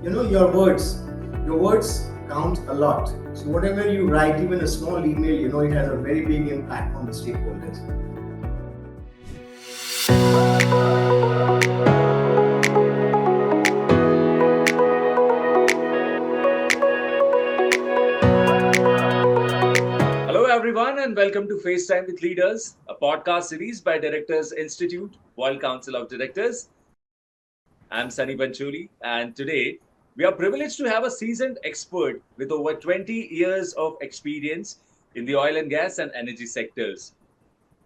your words count a lot. So whatever you write, even a small email, it has a very big impact on the stakeholders. Hello, everyone, and welcome to FaceTime with Leaders, a podcast series by Directors Institute, World Council of Directors. I'm Sunny Bancholi, and today we are privileged to have a seasoned expert with over 20 years of experience in the oil and gas and energy sectors.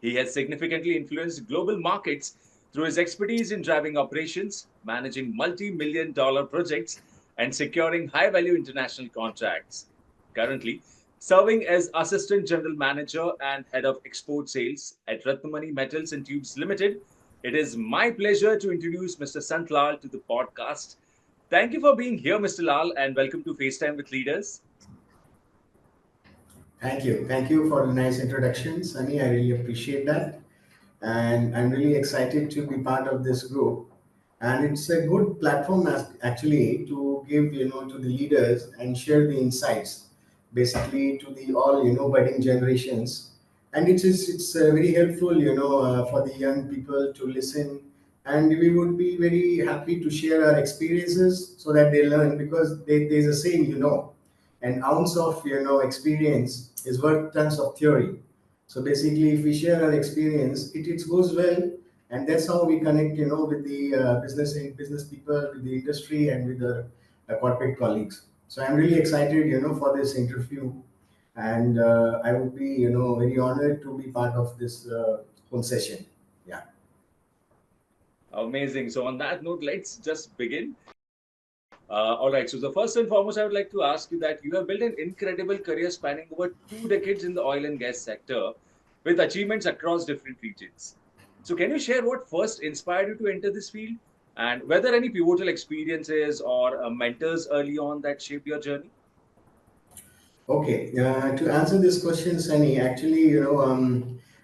He has significantly influenced global markets through his expertise in driving operations, managing multi-million dollar projects, and securing high-value international contracts. Currently, serving as Assistant General Manager and Head of Export Sales at Ratnamani Metals and Tubes Limited, it is my pleasure to introduce Mr. Sant Lal to the podcast. Thank you for being here, Mr. Lal, and welcome to FaceTime with Leaders. Thank you for the nice introduction, Sunny. I really appreciate that, and I'm really excited to be part of this group. And it's a good platform actually to give to the leaders and share the insights, basically to the all budding generations. And it's very helpful for the young people to listen, and we would be very happy to share our experiences so that they learn, because there's a saying, an ounce of experience is worth tons of theory. So basically, if we share our experience, it goes well, and that's how we connect with the business people, with the industry, and with the corporate colleagues. So I'm really excited for this interview, and I would be very honored to be part of this whole session. Yeah. Amazing. So, on that note, let's just begin. All right. So, the first and foremost, I would like to ask you that you have built an incredible career spanning over 2 decades in the oil and gas sector with achievements across different regions. So, can you share what first inspired you to enter this field and whether any pivotal experiences or mentors early on that shaped your journey? Okay, to answer this question, Sunny, actually,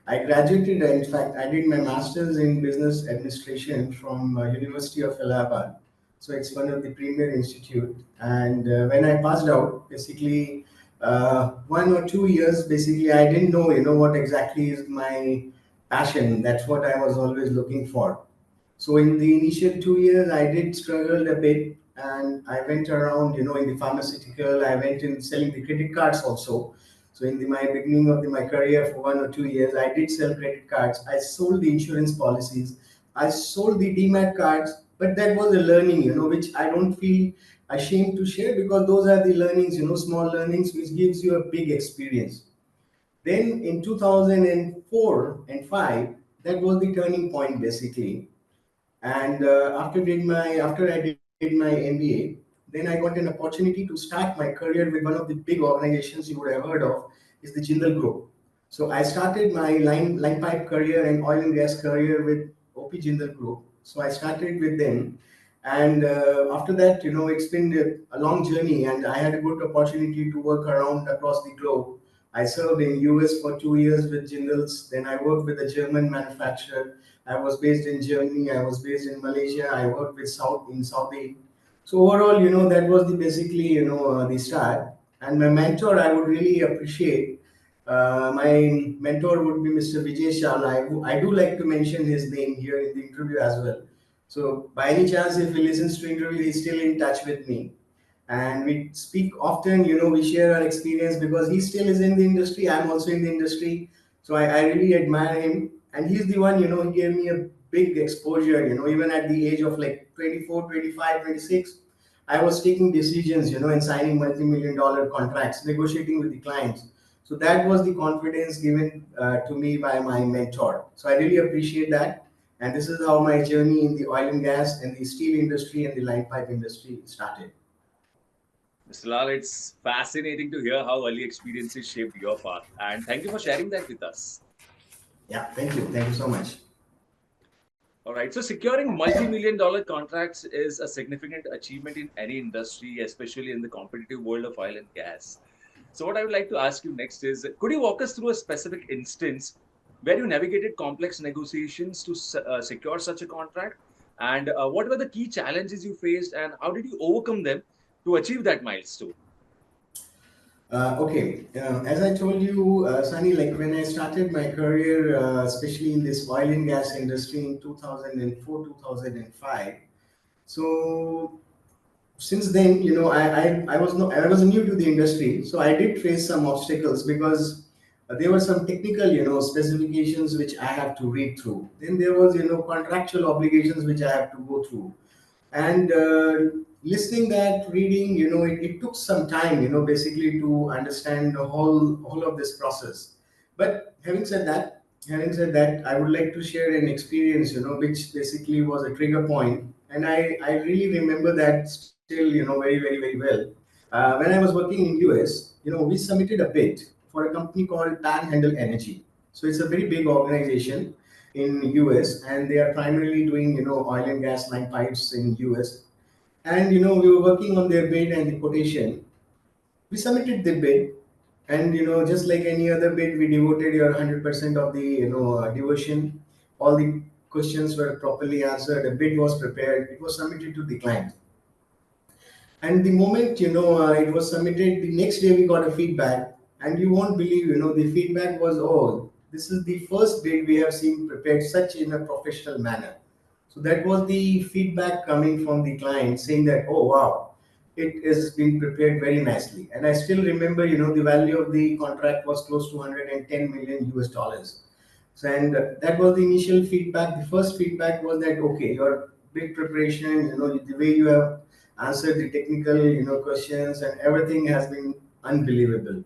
I graduated. In fact, I did my master's in business administration from University of Allahabad. So it's one of the premier institute. And when I passed out, basically, 1 or 2 years, basically, I didn't know, what exactly is my passion. That's what I was always looking for. So in the initial 2 years, I did struggle a bit, and I went around, in the pharmaceutical. I went in selling the credit cards also. So in my beginning of my career for 1 or 2 years, I did sell credit cards. I sold the insurance policies. I sold the demat cards, but that was a learning, which I don't feel ashamed to share, because those are the learnings, small learnings, which gives you a big experience. Then in 2004 and 5, that was the turning point basically. And after I did my MBA, then I got an opportunity to start my career with one of the big organizations you would have heard of, is the Jindal Group. So I started my line pipe career and oil and gas career with OP Jindal Group. So I started with them, and after that, it's been a long journey, and I had a good opportunity to work around across the globe. I served in US for 2 years with Jindals. Then I worked with a German manufacturer. I was based in Germany. I was based in Malaysia. I worked with Saudi. So overall, that was the basically the start. And my mentor, I would really appreciate. My mentor would be Mr. Vijay Shal. I do like to mention his name here in the interview as well. So by any chance, if he listens to interview, he's still in touch with me, and we speak often. We share our experience, because he still is in the industry. I'm also in the industry, so I really admire him. And he's the one, he gave me a big exposure. Even at the age of like 24, 25, 26, I was taking decisions, and signing multi-million dollar contracts, negotiating with the clients. So that was the confidence given to me by my mentor. So I really appreciate that. And this is how my journey in the oil and gas and the steel industry and the line pipe industry started. Mr. Lal, it's fascinating to hear how early experiences shaped your path. And thank you for sharing that with us. Yeah, thank you. Thank you so much. All right. So securing multi-million dollar contracts is a significant achievement in any industry, especially in the competitive world of oil and gas. So what I would like to ask you next is, could you walk us through a specific instance where you navigated complex negotiations to secure such a contract? And what were the key challenges you faced, and how did you overcome them to achieve that milestone? Okay, as I told you, Sunny, like when I started my career, especially in this oil and gas industry in 2004, 2005. So since then, I was new to the industry, so I did face some obstacles because there were some technical, specifications which I have to read through. Then there was, contractual obligations which I have to go through, and listening that, reading, it took some time, basically to understand the whole of this process. But having said that, I would like to share an experience, which basically was a trigger point, and I really remember that still, very, very, very well. When I was working in US, we submitted a bid for a company called Panhandle Energy. So it's a very big organization in US, and they are primarily doing, oil and gas line pipes in US. And we were working on their bid and the quotation. We submitted the bid, and just like any other bid, we devoted your 100% of the devotion. All the questions were properly answered. A bid was prepared. It was submitted to the client. And the moment it was submitted, the next day we got a feedback, and you won't believe, the feedback was, oh, this is the first bid we have seen prepared such in a professional manner. So that was the feedback coming from the client saying that, oh wow, it is being prepared very nicely. And I still remember, the value of the contract was close to 110 million US dollars. So, and that was the initial feedback. The first feedback was that, okay, your bid preparation, the way you have answered the technical, questions and everything has been unbelievable.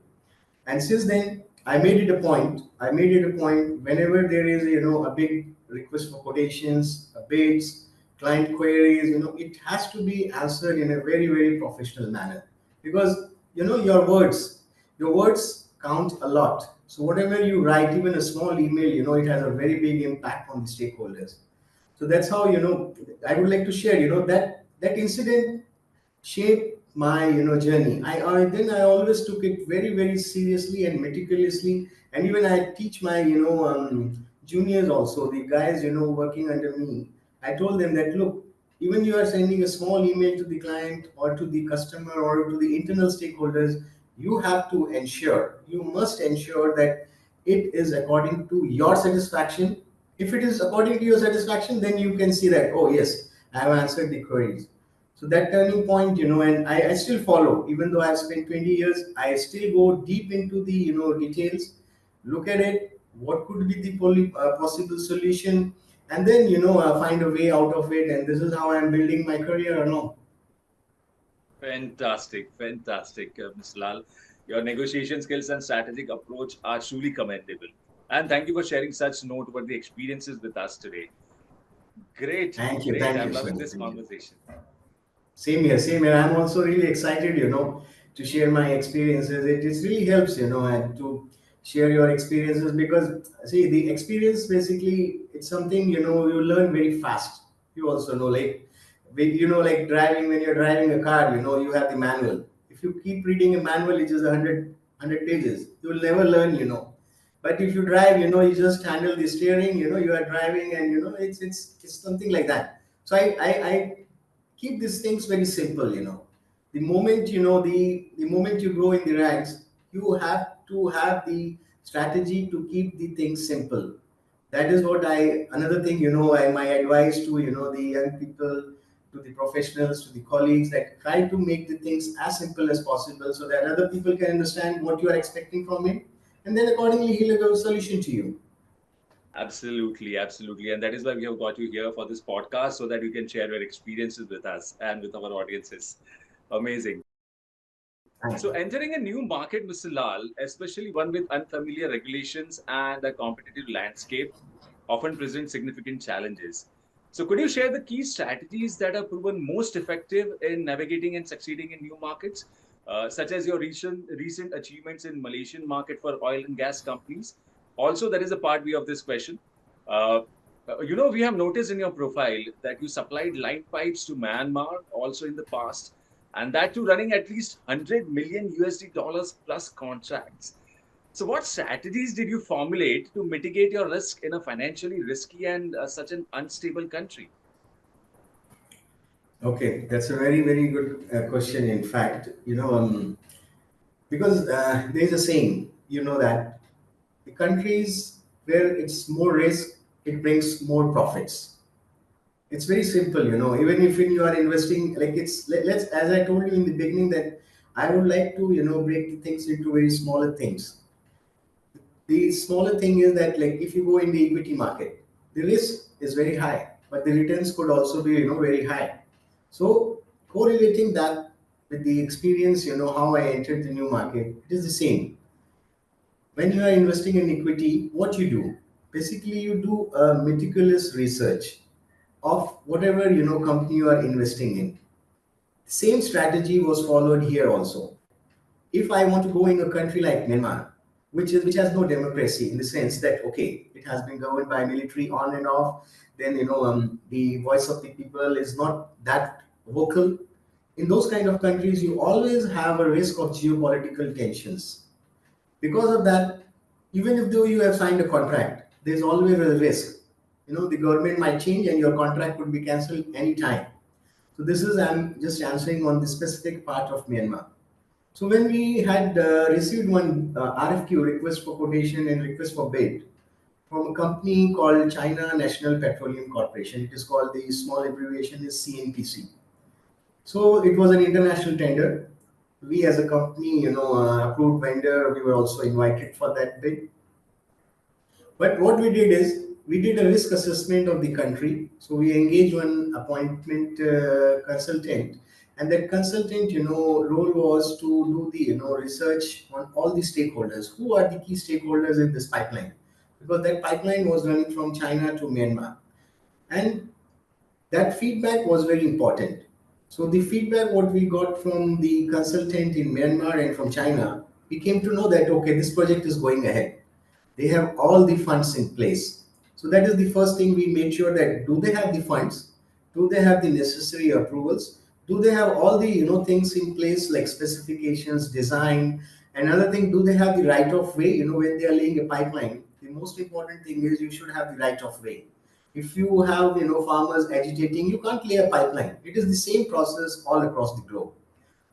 And since then, I made it a point whenever there is, a big request for quotations, bids, client queries, it has to be answered in a very, very professional manner. Because, your words count a lot. So whatever you write, even a small email, it has a very big impact on the stakeholders. So that's how, I would like to share, that incident shaped my journey. I always took it very, very seriously and meticulously. And even I teach my juniors also, the guys working under me. I told them that, look, even you are sending a small email to the client or to the customer or to the internal stakeholders, you must ensure that it is according to your satisfaction. If it is according to your satisfaction, then you can see that, oh yes, I have answered the queries. So that turning point, and I still follow, even though I've spent 20 years, I still go deep into the, details, look at it, what could be the possible solution, and then, find a way out of it. And this is how I'm building my career or no. Fantastic, fantastic, Ms. Lal. Your negotiation skills and strategic approach are truly commendable. And thank you for sharing such noteworthy experiences with us today. Great, great. Thank I'm you so loving much. this Thank you. conversation. Same here, same here. I'm also really excited, to share my experiences. It really helps, and to share your experiences because, see, the experience basically, it's something, you learn very fast. You also know, like, like driving, when you're driving a car, you have the manual. If you keep reading a manual, which is 100 pages, you will never learn, But if you drive, you just handle the steering, you are driving, and, it's something like that. So I keep these things very simple. The moment you grow in the ranks, you have to have the strategy to keep the things simple. That is what I another thing, my advice to, the young people, to the professionals, to the colleagues, that try to make the things as simple as possible so that other people can understand what you are expecting from him, and then accordingly he'll give a solution to you. Absolutely, absolutely. And that is why we have got you here for this podcast so that you can share your experiences with us and with our audiences. Amazing. Thank So, you. entering a new market, Mr. Lal, especially one with unfamiliar regulations and a competitive landscape, often presents significant challenges. So, could you share the key strategies that are proven most effective in navigating and succeeding in new markets, such as your recent achievements in Malaysian market for oil and gas companies? Also, that is a part B of this question. Uh, we have noticed in your profile that you supplied line pipes to Myanmar also in the past, and that too running at least 100 million USD dollars plus contracts. So, what strategies did you formulate to mitigate your risk in a financially risky and such an unstable country? Okay, that's a very, very good question. In fact, because there's a saying, that the countries where it's more risk, it brings more profits. It's very simple, even if you are investing, like let's, as I told you in the beginning, that I would like to, break the things into very smaller things. The smaller thing is that, like, if you go in the equity market, the risk is very high, but the returns could also be, very high. So correlating that with the experience, how I entered the new market, it is the same. When you are investing in equity, what you do, basically you do a meticulous research of whatever, company you are investing in. Same strategy was followed here also. If I want to go in a country like Myanmar, which has no democracy, in the sense that, okay, it has been governed by military on and off, then, the voice of the people is not that vocal. In those kind of countries, you always have a risk of geopolitical tensions. Because of that, even if though you have signed a contract, there's always a risk. The government might change and your contract could be cancelled anytime. So this is, I'm just answering on the specific part of Myanmar. So when we had received one RFQ, request for quotation and request for bid, from a company called China National Petroleum Corporation. It is called, the small abbreviation is CNPC. So it was an international tender. We as a company, approved vendor, we were also invited for that bid. But what we did is, we did a risk assessment of the country. So we engaged one appointment consultant, and that consultant, role was to do the, research on all the stakeholders. Who are the key stakeholders in this pipeline? Because that pipeline was running from China to Myanmar, and that feedback was very important. So the feedback what we got from the consultant in Myanmar and from China, we came to know that, okay, this project is going ahead. They have all the funds in place. So that is the first thing. We made sure that, do they have the funds? Do they have the necessary approvals? Do they have all the, things in place, like specifications, design? Another thing, do they have the right of way? When they are laying a pipeline, the most important thing is, you should have the right of way. If you have, farmers agitating, you can't lay a pipeline. It is the same process all across the globe.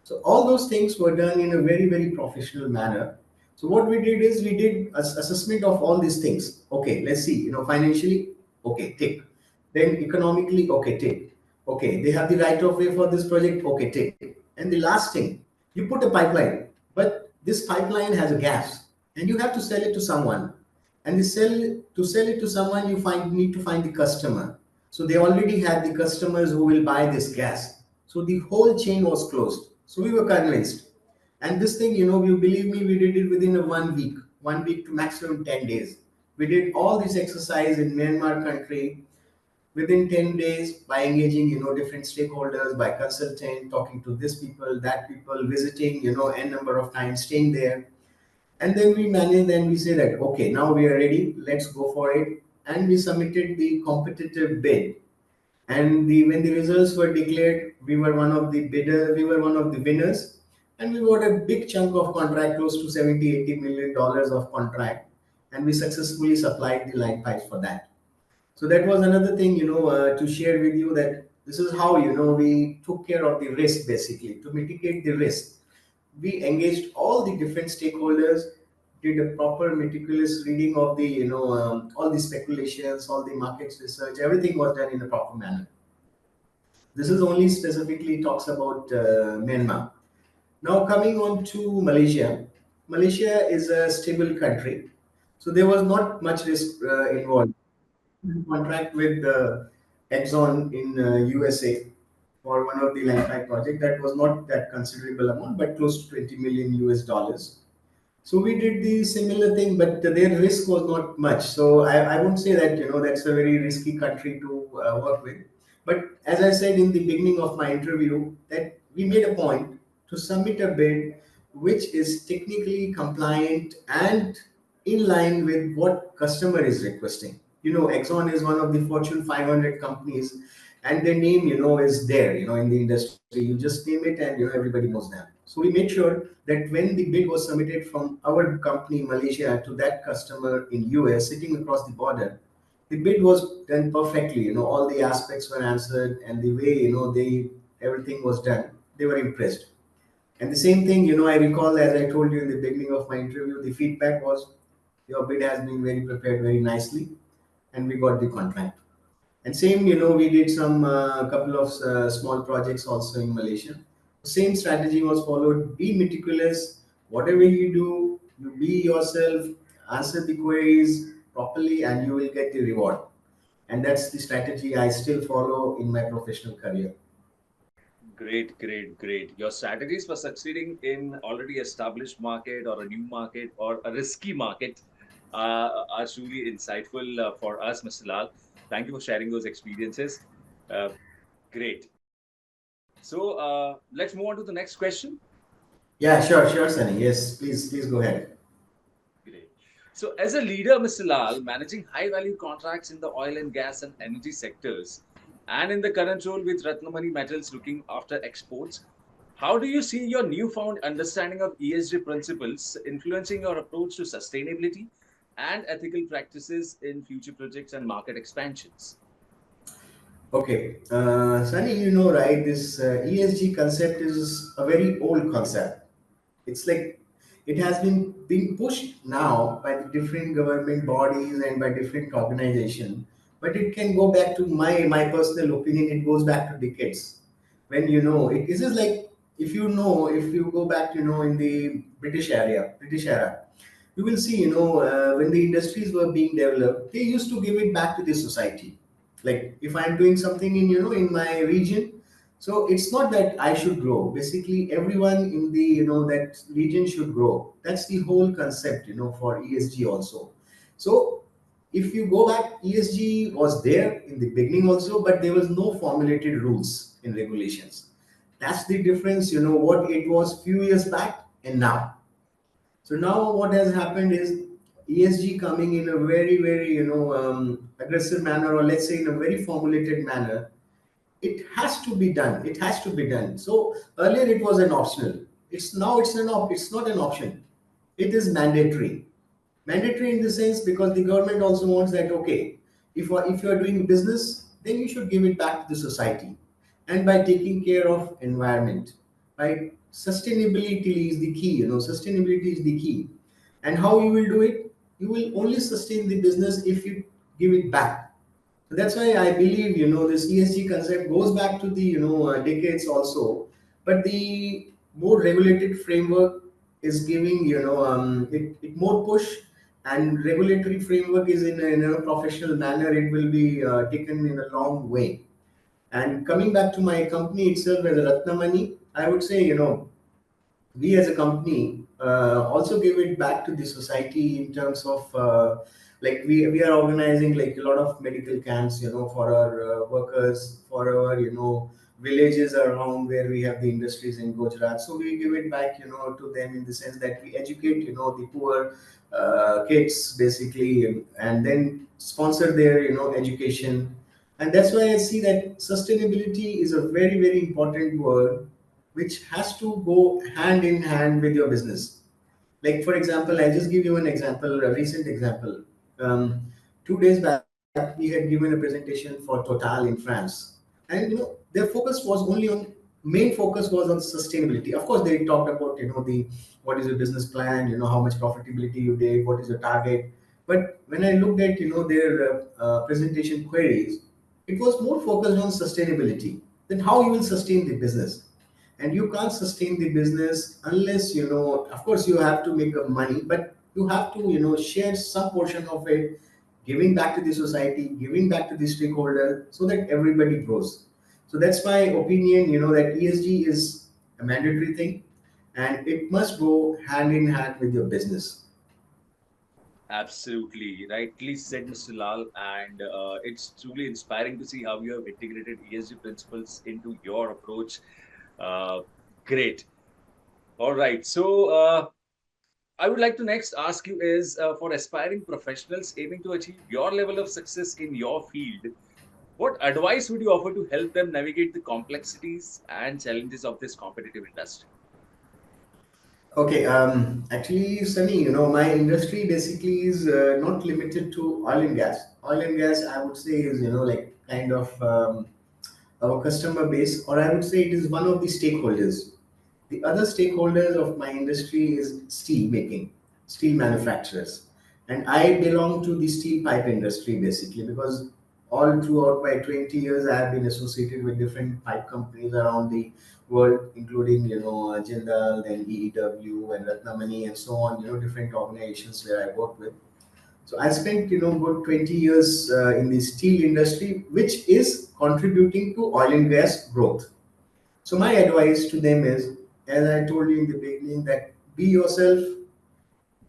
So all those things were done in a very, very professional manner. So what we did is, we did assessment of all these things. Okay, let's see, financially, okay, tick. Then economically, okay, tick. Okay, they have the right of way for this project, okay, tick. And the last thing, you put a pipeline, but this pipeline has a gas, and you have to sell it to someone. And to sell it to someone, you need to find the customer. So they already had the customers who will buy this gas. So the whole chain was closed. So we were convinced. And this thing, you believe me, we did it within a 1 week, 1 week to maximum 10 days. We did all this exercise in Myanmar country within 10 days, by engaging, different stakeholders, by consulting, talking to this people, that people, visiting, n number of times, staying there. And then we managed, and we say that, okay, now we are ready, let's go for it. And we submitted the competitive bid. And when the results were declared, we were one of the bidders, we were one of the winners, and we got a big chunk of contract, close to 70-80 million dollars of contract, and we successfully supplied the line pipes for that. So that was another thing, to share with you, that this is how, we took care of the risk, basically to mitigate the risk. We engaged all the different stakeholders, did a proper meticulous reading of the, all the speculations, all the markets research, everything was done in a proper manner. This is only specifically talks about Myanmar. Now coming on to Malaysia. Malaysia is a stable country, so there was not much risk involved. Contract with Exxon in USA for one of the line pipe project. That was not that considerable amount, but close to 20 million US dollars. So we did the similar thing, but their risk was not much. So I won't say that, that's a very risky country to work with. But as I said in the beginning of my interview, that we made a point to submit a bid which is technically compliant and in line with what customer is requesting. Exxon is one of the Fortune 500 companies, and their name, is there, in the industry. You just name it, and everybody knows them. So we made sure that when the bid was submitted from our company Malaysia to that customer in US, sitting across the border, the bid was done perfectly. All the aspects were answered, and the way, they everything was done, they were impressed. And the same thing, I recall, as I told you in the beginning of my interview, the feedback was your bid has been very prepared very nicely, and we got the contract. And same, we did some couple of small projects also in Malaysia. Same strategy was followed. Be meticulous. Whatever you do, you be yourself, answer the queries properly, and you will get the reward. And that's the strategy I still follow in my professional career. Great, great, great. Your strategies for succeeding in already established market or a new market or a risky market are truly insightful for us, Mr. Lal. Thank you for sharing those experiences. Uh, Great. So let's move on to the next question. Yeah, sure, Sunny. Yes, please go ahead. Great. So, as a leader, Mr. Lal, managing high value contracts in the oil and gas and energy sectors, and in the current role with Ratnamani Metals looking after exports, how do you see your newfound understanding of ESG principles influencing your approach to sustainability and ethical practices in future projects and market expansions? Okay, Sunny, right? This ESG concept is a very old concept. It's like it has been being pushed now by the different government bodies and by different organizations, but it can go back to my personal opinion. It goes back to decades when this is like, if you go back, in the British era, you will see, when the industries were being developed, they used to give it back to the society. Like if I'm doing something in, in my region, so it's not that I should grow. Basically, everyone in the, that region should grow. That's the whole concept, for ESG also. So if you go back, ESG was there in the beginning also, but there was no formulated rules and regulations. That's the difference, what it was few years back and now. So now what has happened is ESG coming in a very, very, aggressive manner, or let's say in a very formulated manner. It has to be done. It has to be done. So earlier it was an optional. It's not an option. It is mandatory. Mandatory in the sense because the government also wants that, okay, if you are doing business, then you should give it back to the society, and by taking care of environment, right? Sustainability is the key. Sustainability is the key, and how you will do it? You will only sustain the business if you give it back. So that's why I believe, this ESG concept goes back to the, decades also, but the more regulated framework is giving, it more push, and regulatory framework is in a professional manner. It will be taken in a long way. And coming back to my company itself as a Ratnamani, I would say, we as a company also give it back to the society in terms of like we are organizing like a lot of medical camps, for our workers, for our, villages around where we have the industries in Gujarat. So we give it back, to them in the sense that we educate, the poor kids basically, and then sponsor their, education. And that's why I see that sustainability is a very, very important word which has to go hand in hand with your business. Like for example, I just give you an example, a recent example. Um, 2 days back we had given a presentation for Total in France, and their focus was only on, main focus was on sustainability. Of course they talked about, the what is your business plan, how much profitability you did, what is your target. But when I looked at, their presentation queries, it was more focused on sustainability, then how you will sustain the business. And you can't sustain the business unless, of course you have to make money, but you have to, share some portion of it, giving back to the society, giving back to the stakeholder, so that everybody grows. So that's my opinion, that ESG is a mandatory thing, and it must go hand in hand with your business. Absolutely, rightly said, Mr. Lal. And it's truly inspiring to see how you have integrated ESG principles into your approach. Uh, Great. All right. So, I would like to next ask you is for aspiring professionals aiming to achieve your level of success in your field, what advice would you offer to help them navigate the complexities and challenges of this competitive industry? Okay, actually, Sunny, my industry basically is not limited to oil and gas. Oil and gas, I would say, is, like kind of our customer base, or I would say it is one of the stakeholders. The other stakeholders of my industry is steel making, steel manufacturers. And I belong to the steel pipe industry basically because all throughout my 20 years I have been associated with different pipe companies around the world, including, Jindal, then EEW and Ratnamani and so on, different organizations where I work with. So I spent, good 20 years in the steel industry, which is contributing to oil and gas growth. So my advice to them is, as I told you in the beginning, that be yourself,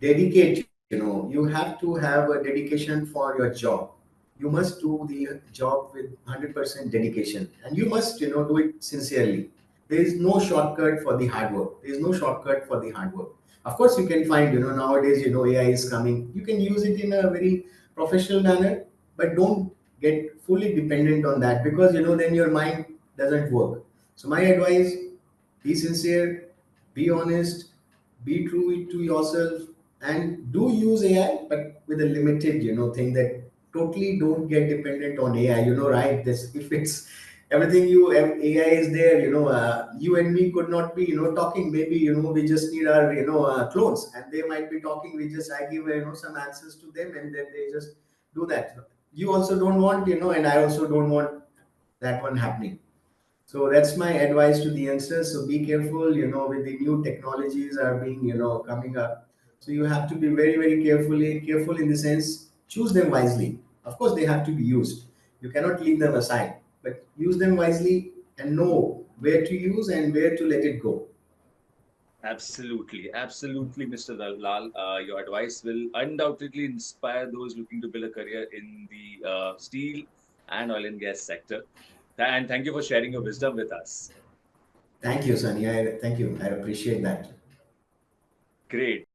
dedicate. You have to have a dedication for your job. You must do the job with 100% dedication, and you must, do it sincerely. There is no shortcut for the hard work. There is no shortcut for the hard work. Of course, you can find, nowadays, AI is coming. You can use it in a very professional manner, but don't get fully dependent on that because, then your mind doesn't work. So my advice, be sincere, be honest, be true to yourself, and do use AI, but with a limited, thing that totally don't get dependent on AI. Right? This if it's everything AI is there. You and me could not be, talking. Maybe we just need our clones, and they might be talking. I give some answers to them, and then they just do that. You also don't want, and I also don't want that one happening. So that's my advice to the youngsters. So be careful, with the new technologies are being, coming up. So you have to be very, very careful in the sense, choose them wisely. Of course, they have to be used. You cannot leave them aside, but use them wisely and know where to use and where to let it go. Absolutely, absolutely, Mr. Lal. Your advice will undoubtedly inspire those looking to build a career in the steel and oil and gas sector. And thank you for sharing your wisdom with us. Thank you, Sunny. Thank you. I appreciate that. Great.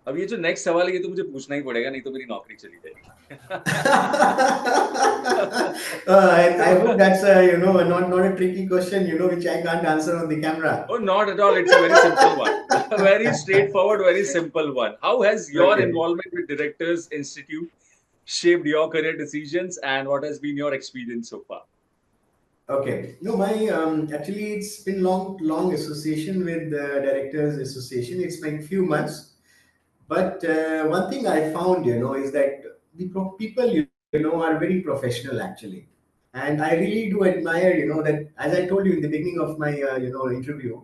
अब ये जो next सवाल है ये तो मुझे पूछना ही पड़ेगा नहीं तो मेरी नौकरी चली I hope that's not a tricky question, which I can't answer on the camera. Oh, not at all. It's a very simple one. A very straightforward, very simple one. How has your Okay. involvement with Directors Institute shaped your career decisions and what has been your experience so far? Okay. No, my actually it's been long association with the Directors Association. It's been few months, but one thing I found, is that the people, are very professional actually, and I really do admire, that as I told you in the beginning of my, interview,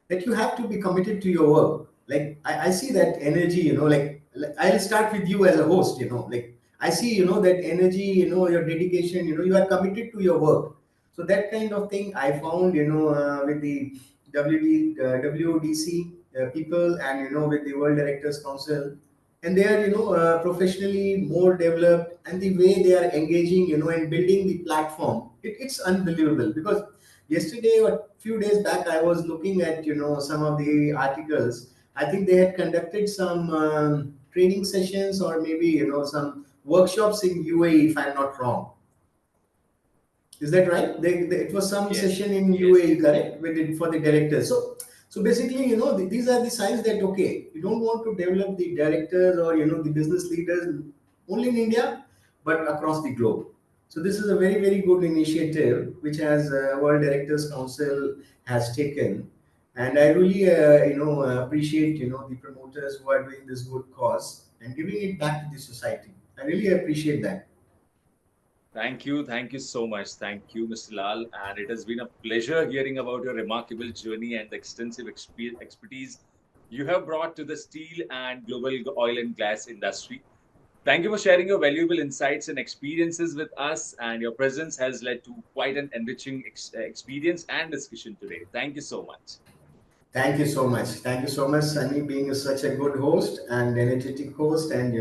that you have to be committed to your work. Like I see that energy, like I'll start with you as a host, like I see, that energy, your dedication, you are committed to your work. So that kind of thing I found, with the WDC people and, with the World Directors Council, and they are, professionally more developed, and the way they are engaging, and building the platform, it's unbelievable because yesterday or few days back I was looking at, some of the articles. I think they had conducted some training sessions or maybe, some workshops in UAE, if I'm not wrong. Is that right? It was some Yes, session in yes, UAE, yes. correct? With it for the directors. So basically, these are the signs that okay, you don't want to develop the directors or, the business leaders only in India, but across the globe. So this is a very, very good initiative which has World Directors Council has taken, and I really, appreciate, the promoters who are doing this good cause and giving it back to the society. I really appreciate that. Thank you. Thank you so much. Thank you, Mr. Lal. And it has been a pleasure hearing about your remarkable journey and the extensive expertise you have brought to the steel and global oil and gas industry. Thank you for sharing your valuable insights and experiences with us. And your presence has led to quite an enriching experience and discussion today. Thank you so much. Thank you so much. Thank you so much, Sunny, being such a good host and energetic host, and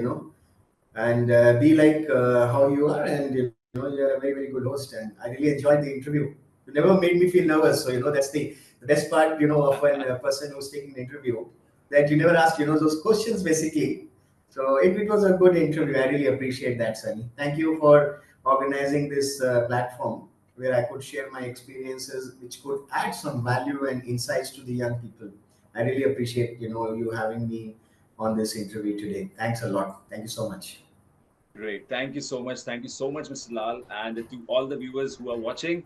and be like how you are, and you're a very, very good host, and I really enjoyed the interview. You never made me feel nervous, so that's the best part, of when a person who's taking the interview, that you never ask, those questions basically. So it was a good interview. I really appreciate that, Sunny. Thank you for organizing this platform where I could share my experiences, which could add some value and insights to the young people. I really appreciate, you having me on this interview today. Thanks a lot. Thank you so much. Great. Thank you so much. Thank you so much, Mr. Lal. And to all the viewers who are watching,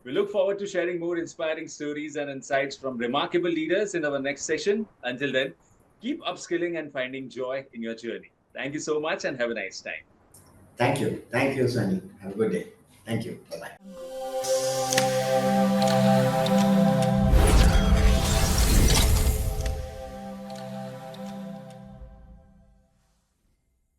We look forward to sharing more inspiring stories and insights from remarkable leaders in our next session. Until then, keep upskilling and finding joy in your journey. Thank you so much and have a nice time. Thank you. Thank you, Sunny. Have a good day. Thank you. Bye bye.